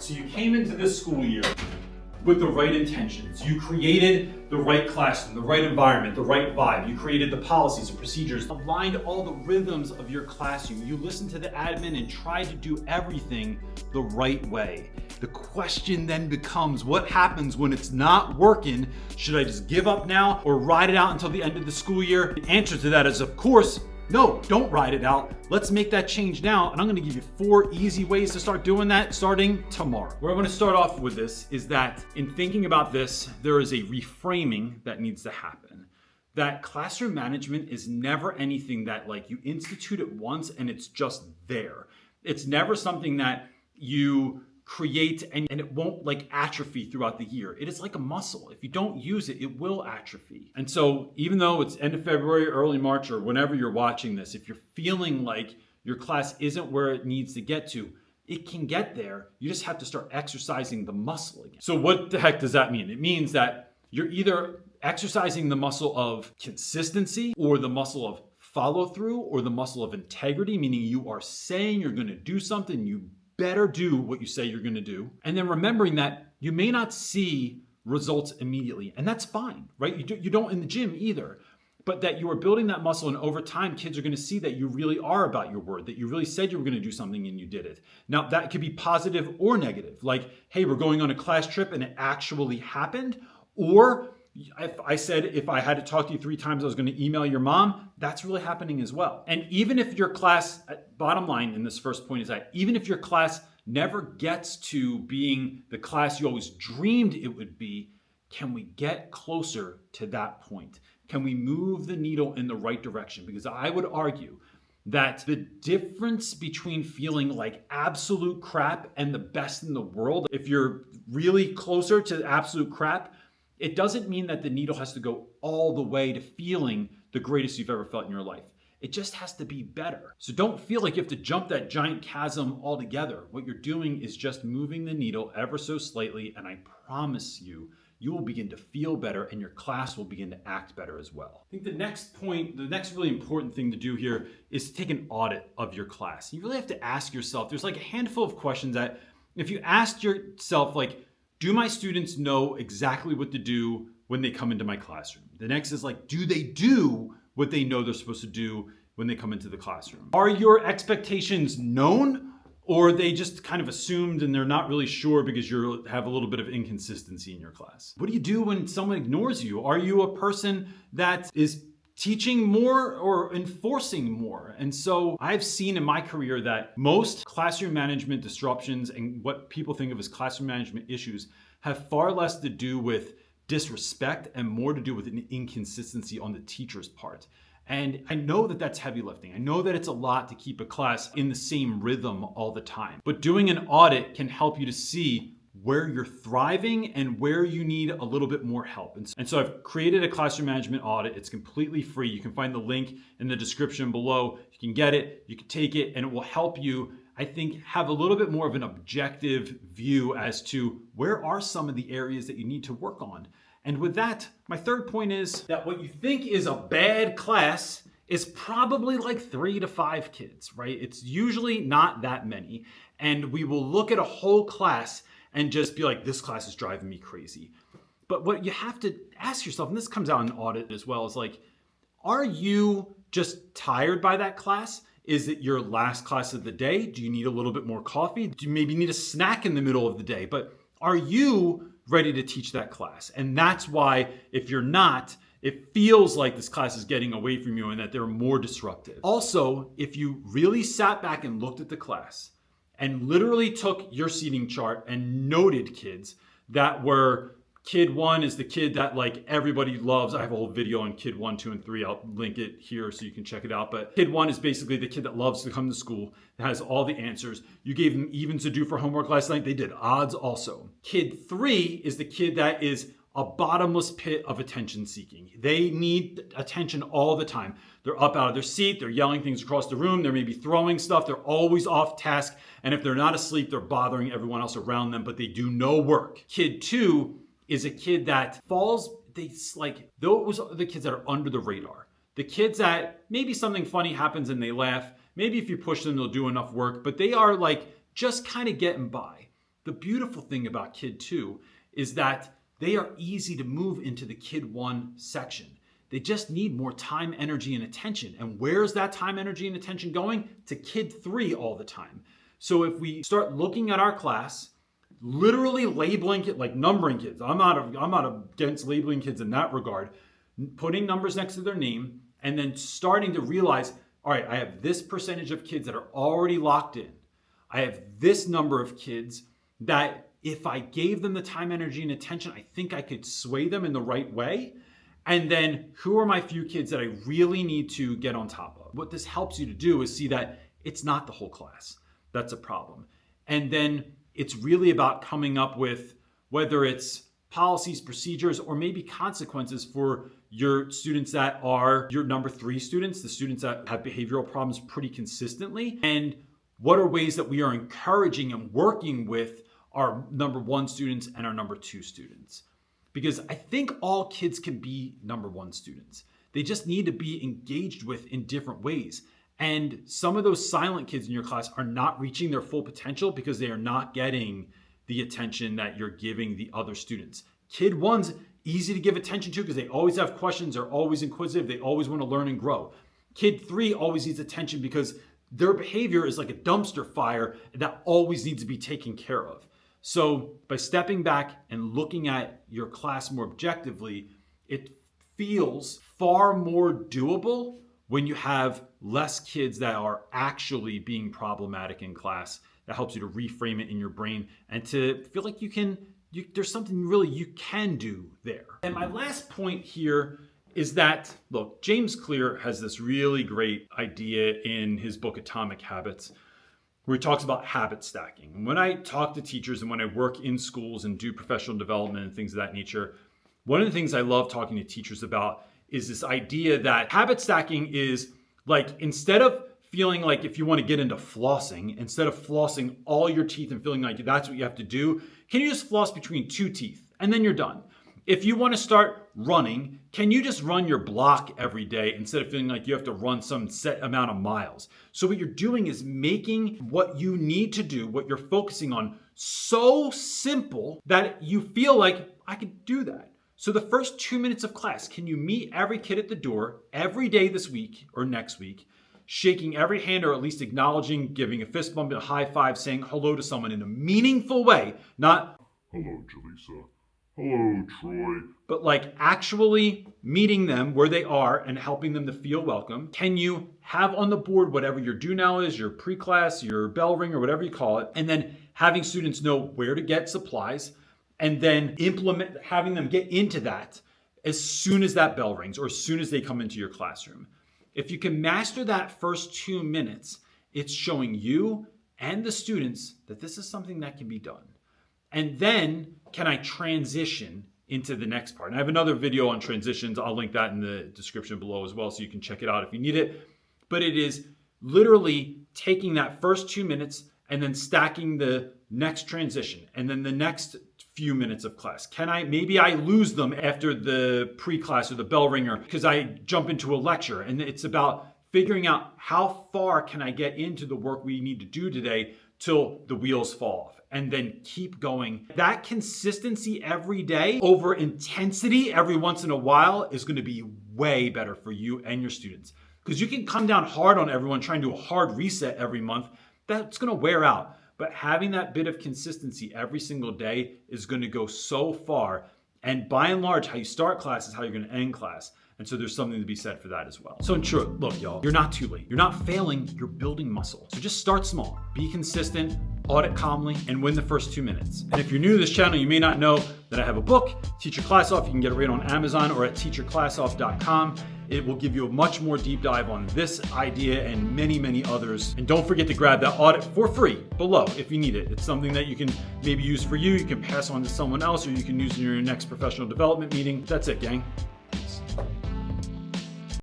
So you came into this school year with the right intentions. You created the right classroom, the right environment, the right vibe. You created the policies and procedures, aligned all the rhythms of your classroom. You listened to the admin and tried to do everything the right way. The question then becomes, what happens when it's not working? Should I just give up now or ride it out until the end of the school year? The answer to that is, of course, no, don't ride it out. Let's make that change now. And I'm gonna give you 4 easy ways to start doing that starting tomorrow. Where I'm gonna start off with this is that in thinking about this, there is a reframing that needs to happen. That classroom management is never anything that like you institute it once and it's just there. It's never something that you create and it won't like atrophy throughout the year. It is like a muscle. If you don't use it, it will atrophy. And so even though it's end of February, early March, or whenever you're watching this, if you're feeling like your class isn't where it needs to get to, it can get there. You just have to start exercising the muscle again. So what the heck does that mean? It means that you're either exercising the muscle of consistency or the muscle of follow through or the muscle of integrity, meaning you are saying you're going to do something, you better do what you say you're going to do. And then remembering that you may not see results immediately, and that's fine, right? You don't in the gym either, but that you are building that muscle, and over time, kids are going to see that you really are about your word, that you really said you were going to do something and you did it. Now, that could be positive or negative, like, hey, we're going on a class trip and it actually happened, or if I said if I had to talk to you 3 times, I was going to email your mom, that's really happening as well. And even if your class, bottom line in this first point is that even if your class never gets to being the class you always dreamed it would be, can we get closer to that point? Can we move the needle in the right direction? Because I would argue that the difference between feeling like absolute crap and the best in the world, if you're really closer to absolute crap, it doesn't mean that the needle has to go all the way to feeling the greatest you've ever felt in your life. It just has to be better. So don't feel like you have to jump that giant chasm altogether. What you're doing is just moving the needle ever so slightly, and I promise you, you will begin to feel better and your class will begin to act better as well. I think the next point, the next really important thing to do here is to take an audit of your class. You really have to ask yourself, there's like a handful of questions that if you asked yourself, like, do my students know exactly what to do when they come into my classroom? The next is like, do they do what they know they're supposed to do when they come into the classroom? Are your expectations known, or are they just kind of assumed and they're not really sure because you have a little bit of inconsistency in your class? What do you do when someone ignores you? Are you a person that is teaching more or enforcing more? And so I've seen in my career that most classroom management disruptions and what people think of as classroom management issues have far less to do with disrespect and more to do with an inconsistency on the teacher's part. And I know that that's heavy lifting. I know that it's a lot to keep a class in the same rhythm all the time. But doing an audit can help you to see where you're thriving and where you need a little bit more help. And so I've created a classroom management audit. It's completely free. You can find the link in the description below. You can get it, you can take it, and it will help you, I think, have a little bit more of an objective view as to where are some of the areas that you need to work on. And with that, my third point is that what you think is a bad class is probably like 3 to 5 kids, right? It's usually not that many. And we will look at a whole class and just be like, this class is driving me crazy. But what you have to ask yourself, and this comes out in audit as well, is like, are you just tired by that class? Is it your last class of the day? Do you need a little bit more coffee? Do you maybe need a snack in the middle of the day? But are you ready to teach that class? And that's why if you're not, it feels like this class is getting away from you and that they're more disruptive. Also, if you really sat back and looked at the class and literally took your seating chart and noted kids that were, kid 1 is the kid that like everybody loves. I have a whole video on kid 1, 2, and 3. I'll link it here so you can check it out. But kid 1 is basically the kid that loves to come to school, that has all the answers. You gave them evens to do for homework last night. They did odds also. Kid 3 is the kid that is a bottomless pit of attention seeking. They need attention all the time. They're up out of their seat. They're yelling things across the room. They're maybe throwing stuff. They're always off task. And if they're not asleep, they're bothering everyone else around them, but they do no work. Kid 2 is a kid that falls, those are the kids that are under the radar. The kids that maybe something funny happens and they laugh. Maybe if you push them, they'll do enough work, but they are like just kind of getting by. The beautiful thing about Kid 2 is that they are easy to move into the Kid 1 section. They just need more time, energy, and attention. And where's that time, energy, and attention going? To Kid 3 all the time. So if we start looking at our class, literally labeling it, like numbering kids. I'm not against labeling kids in that regard. Putting numbers next to their name and then starting to realize, all right, I have this percentage of kids that are already locked in. I have this number of kids that if I gave them the time, energy, and attention, I think I could sway them in the right way. And then who are my few kids that I really need to get on top of? What this helps you to do is see that it's not the whole class. That's a problem. And then it's really about coming up with whether it's policies, procedures, or maybe consequences for your students that are your number 3 students, the students that have behavioral problems pretty consistently. And what are ways that we are encouraging and working with our number 1 students and our number 2 students? Because I think all kids can be number 1 students. They just need to be engaged with in different ways. And some of those silent kids in your class are not reaching their full potential because they are not getting the attention that you're giving the other students. Kid 1's easy to give attention to because they always have questions, they're always inquisitive, they always want to learn and grow. Kid 3 always needs attention because their behavior is like a dumpster fire that always needs to be taken care of. So by stepping back and looking at your class more objectively, it feels far more doable when you have less kids that are actually being problematic in class. That helps you to reframe it in your brain and to feel like there's something really you can do there. And my last point here is that, look, James Clear has this really great idea in his book, Atomic Habits, where he talks about habit stacking. And when I talk to teachers and when I work in schools and do professional development and things of that nature, one of the things I love talking to teachers about is this idea that habit stacking is like, instead of feeling like if you want to get into flossing, instead of flossing all your teeth and feeling like that's what you have to do, can you just floss between 2 teeth and then you're done? If you want to start running, can you just run your block every day instead of feeling like you have to run some set amount of miles? So what you're doing is making what you need to do, what you're focusing on, so simple that you feel like I could do that. So the first 2 minutes of class, can you meet every kid at the door every day this week or next week, shaking every hand or at least acknowledging, giving a fist bump and a high five, saying hello to someone in a meaningful way, not hello, Jaleesa, hello, Troy, but like actually meeting them where they are and helping them to feel welcome. Can you have on the board whatever your do now is, your pre-class, your bell ring, or whatever you call it, and then having students know where to get supplies, and then having them get into that as soon as that bell rings or as soon as they come into your classroom. If you can master that first 2 minutes, it's showing you and the students that this is something that can be done. And then can I transition into the next part? And I have another video on transitions. I'll link that in the description below as well so you can check it out if you need it. But it is literally taking that first 2 minutes and then stacking the next transition and then the next few minutes of class. Maybe I lose them after the pre-class or the bell ringer because I jump into a lecture, and it's about figuring out how far can I get into the work we need to do today till the wheels fall off, and then keep going. That consistency every day over intensity every once in a while is going to be way better for you and your students, because you can come down hard on everyone trying to do a hard reset every month. That's going to wear out. But having that bit of consistency every single day is going to go so far. And by and large, how you start class is how you're going to end class. And so there's something to be said for that as well. So in short, look, y'all, you're not too late. You're not failing, you're building muscle. So just start small, be consistent, audit calmly, and win the first 2 minutes. And if you're new to this channel, you may not know that I have a book, Teach Your Class Off. You can get it right on Amazon or at teachyourclassoff.com. It will give you a much more deep dive on this idea and many, many others. And don't forget to grab that audit for free below if you need it. It's something that you can maybe use for you. You can pass on to someone else, or you can use in your next professional development meeting. That's it, gang.